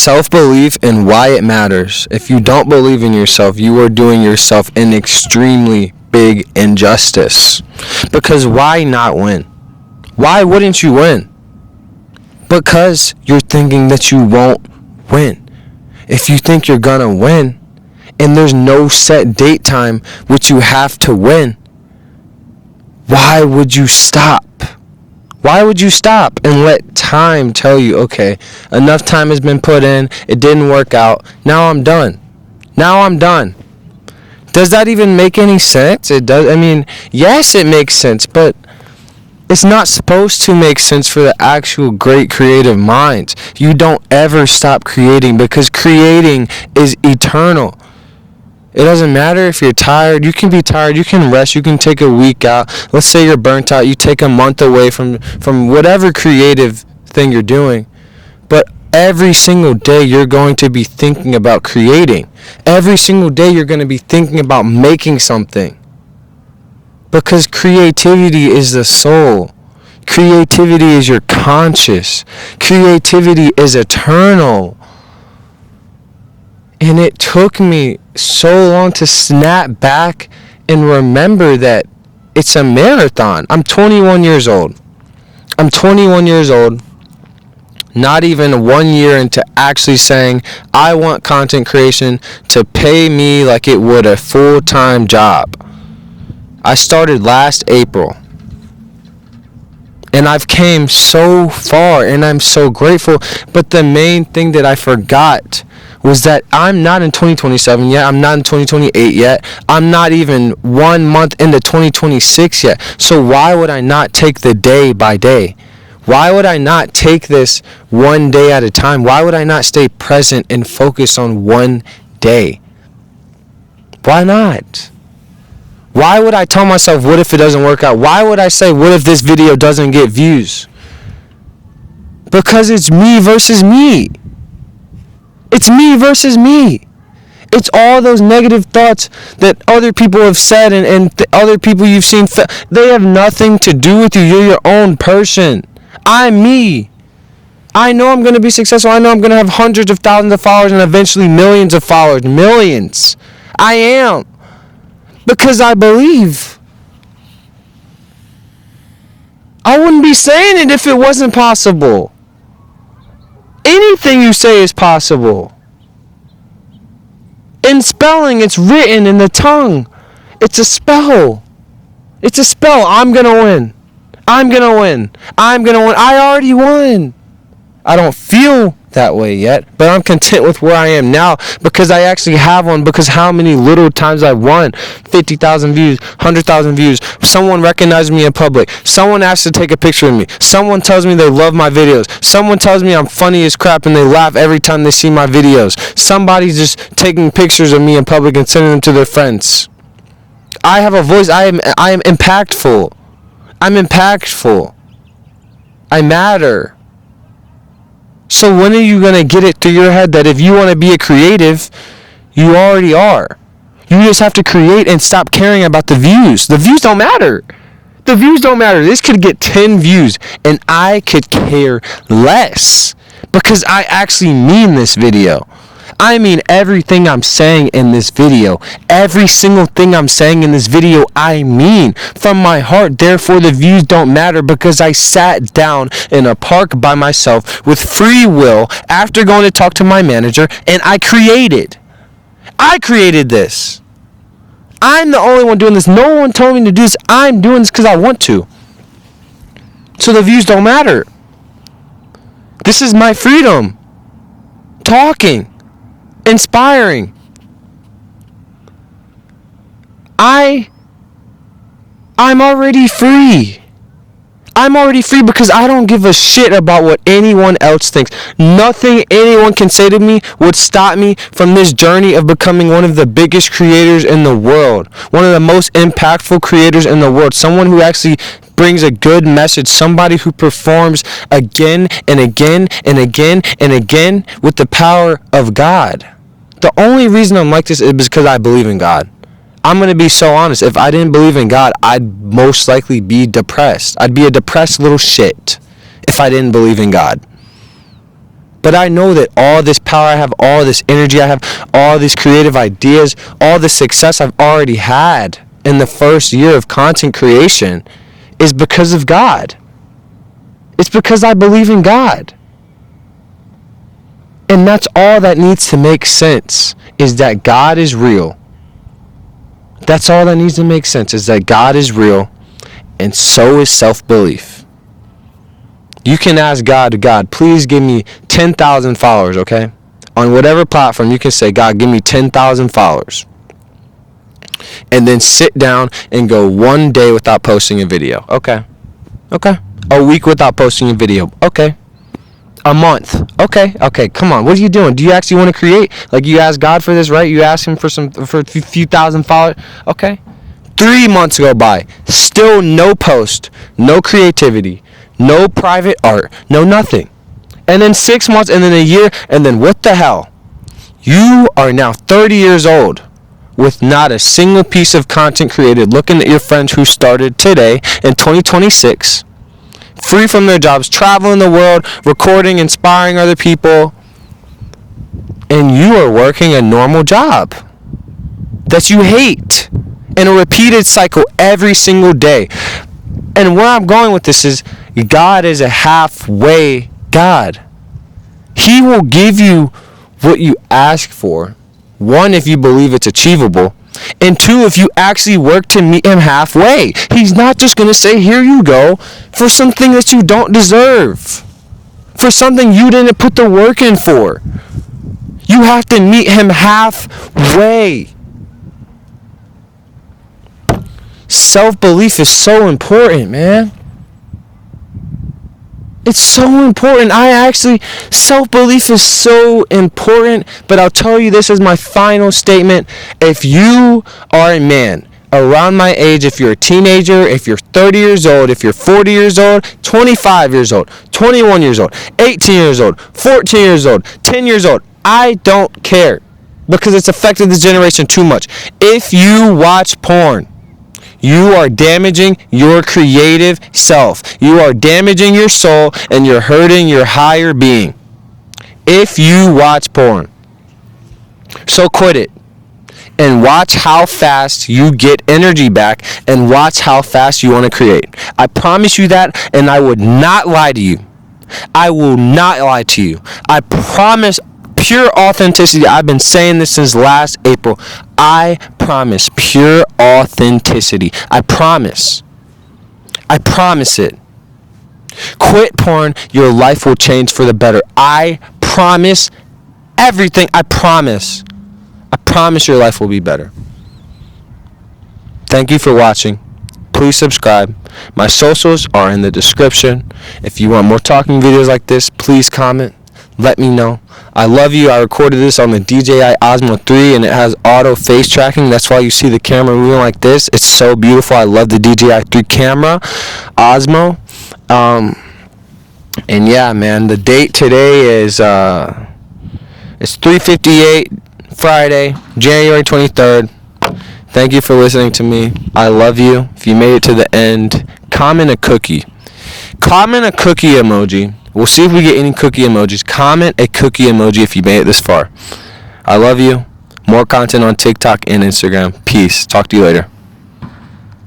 self-belief and why it matters. If you don't believe in yourself, you are doing yourself an extremely big injustice. Because why not win? Why wouldn't you win? Because you're thinking that you won't win. If you think you're gonna win, and there's no set date time which you have to win, why would you stop? Why would you stop and let time tell you, okay, enough time has been put in, it didn't work out, now I'm done. Now I'm done. Does that even make any sense? It does. I mean, yes, it makes sense, but it's not supposed to make sense for the actual great creative minds. You don't ever stop creating, because creating is eternal. It doesn't matter if you're tired. You can be tired. You can rest. You can take a week out. Let's say you're burnt out. You take a month away from whatever creative thing you're doing. But every single day you're going to be thinking about creating. Every single day you're going to be thinking about making something. Because creativity is the soul. Creativity is your conscious. Creativity is eternal. And it took me so long to snap back and remember that it's a marathon. I'm 21 years old. Not even 1 year into actually saying, I want content creation to pay me like it would a full-time job. I started last April. And I've came so far, and I'm so grateful. But the main thing that I forgot was that I'm not in 2027 yet. I'm not in 2028 yet. I'm not even 1 month into 2026 yet. So why would I not take the day by day? Why would I not take this one day at a time? Why would I not stay present and focus on one day? Why not? Why would I tell myself, what if it doesn't work out? Why would I say, what if this video doesn't get views? Because it's me versus me. It's me versus me. It's all those negative thoughts that other people have said and other people you've seen. They have nothing to do with you. You're your own person. I'm me. I know I'm going to be successful. I know I'm going to have hundreds of thousands of followers and eventually millions of followers. Millions. I am. Because I believe. I wouldn't be saying it if it wasn't possible. Anything you say is possible. In spelling, it's written in the tongue. It's a spell. It's a spell. I'm going to win. I'm going to win. I'm going to win. I already won. I don't feel that way yet, but I'm content with where I am now because I actually have won. Because how many little times I've won? 50,000 views, 100,000 views. Someone recognized me in public. Someone asked to take a picture of me. Someone tells me they love my videos. Someone tells me I'm funny as crap and they laugh every time they see my videos. Somebody's just taking pictures of me in public and sending them to their friends. I have a voice. I am impactful. I'm impactful. I matter. So when are you going to get it through your head that if you want to be a creative, you already are? You just have to create and stop caring about the views. The views don't matter. The views don't matter. This could get 10 views and I could care less because I actually mean this video. I mean everything I'm saying in this video. Every single thing I'm saying in this video, I mean from my heart. Therefore, the views don't matter because I sat down in a park by myself with free will after going to talk to my manager, and I created. I created this. I'm the only one doing this. No one told me to do this. I'm doing this because I want to. So the views don't matter. This is my freedom. Talking. Inspiring. I'm already free. I'm already free because I don't give a shit about what anyone else thinks. Nothing anyone can say to me would stop me from this journey of becoming one of the biggest creators in the world. One of the most impactful creators in the world. Someone who actually brings a good message. Somebody who performs again and again and again and again with the power of God. The only reason I'm like this is because I believe in God. I'm going to be so honest. If I didn't believe in God, I'd most likely be depressed. I'd be a depressed little shit if I didn't believe in God. But I know that all this power I have, all this energy I have, all these creative ideas, all the success I've already had in the first year of content creation is because of God. It's because I believe in God. And that's all that needs to make sense, is that God is real. That's all that needs to make sense, is that God is real, and so is self-belief. You can ask God, please give me 10,000 followers, okay? On whatever platform, you can say, God, give me 10,000 followers. And then sit down and go one day without posting a video. Okay. A week without posting a video. Okay. A month. Okay. Come on. What are you doing? Do you actually want to create? Like, you ask God for this, right? You ask him for a few thousand followers. Okay. 3 months go by. Still no post. No creativity. No private art. No nothing. And then 6 months, and then a year, and then what the hell? You are now 30 years old with not a single piece of content created, looking at your friends who started today in 2026, free from their jobs, traveling the world, recording, inspiring other people, and you are working a normal job that you hate in a repeated cycle every single day. And where I'm going with this is, God is a halfway God. He will give you what you ask for. 1, if you believe it's achievable. And 2, if you actually work to meet him halfway. He's not just going to say, here you go, for something that you don't deserve. For something you didn't put the work in for. You have to meet him halfway. Self-belief is so important, man. It's so important. Self-belief is so important. But I'll tell you this as my final statement. If you are a man around my age, if you're a teenager, if you're 30 years old, if you're 40 years old, 25 years old, 21 years old, 18 years old, 14 years old, 10 years old, I don't care, because it's affected this generation too much. If you watch porn, you are damaging your creative self. You are damaging your soul, and you're hurting your higher being if you watch porn. So quit it and watch how fast you get energy back, and watch how fast you want to create. I promise you that, and I would not lie to you. I will not lie to you. I promise pure authenticity. I've been saying this since last April. I promise pure authenticity. I promise. I promise it. Quit porn. Your life will change for the better. I promise everything. I promise. I promise your life will be better. Thank you for watching. Please subscribe. My socials are in the description. If you want more talking videos like this, please comment. Let me know. I love you. I recorded this on the DJI Osmo 3, and it has auto face tracking. That's why you see the camera moving like this. It's so beautiful. I love the DJI 3 camera, Osmo. And yeah, man, the date today is it's 3:58 Friday, January 23rd. Thank you for listening to me. I love you. If you made it to the end, comment a cookie. Comment a cookie emoji. We'll see if we get any cookie emojis. Comment a cookie emoji if you made it this far. I love you. More content on TikTok and Instagram. Peace. Talk to you later.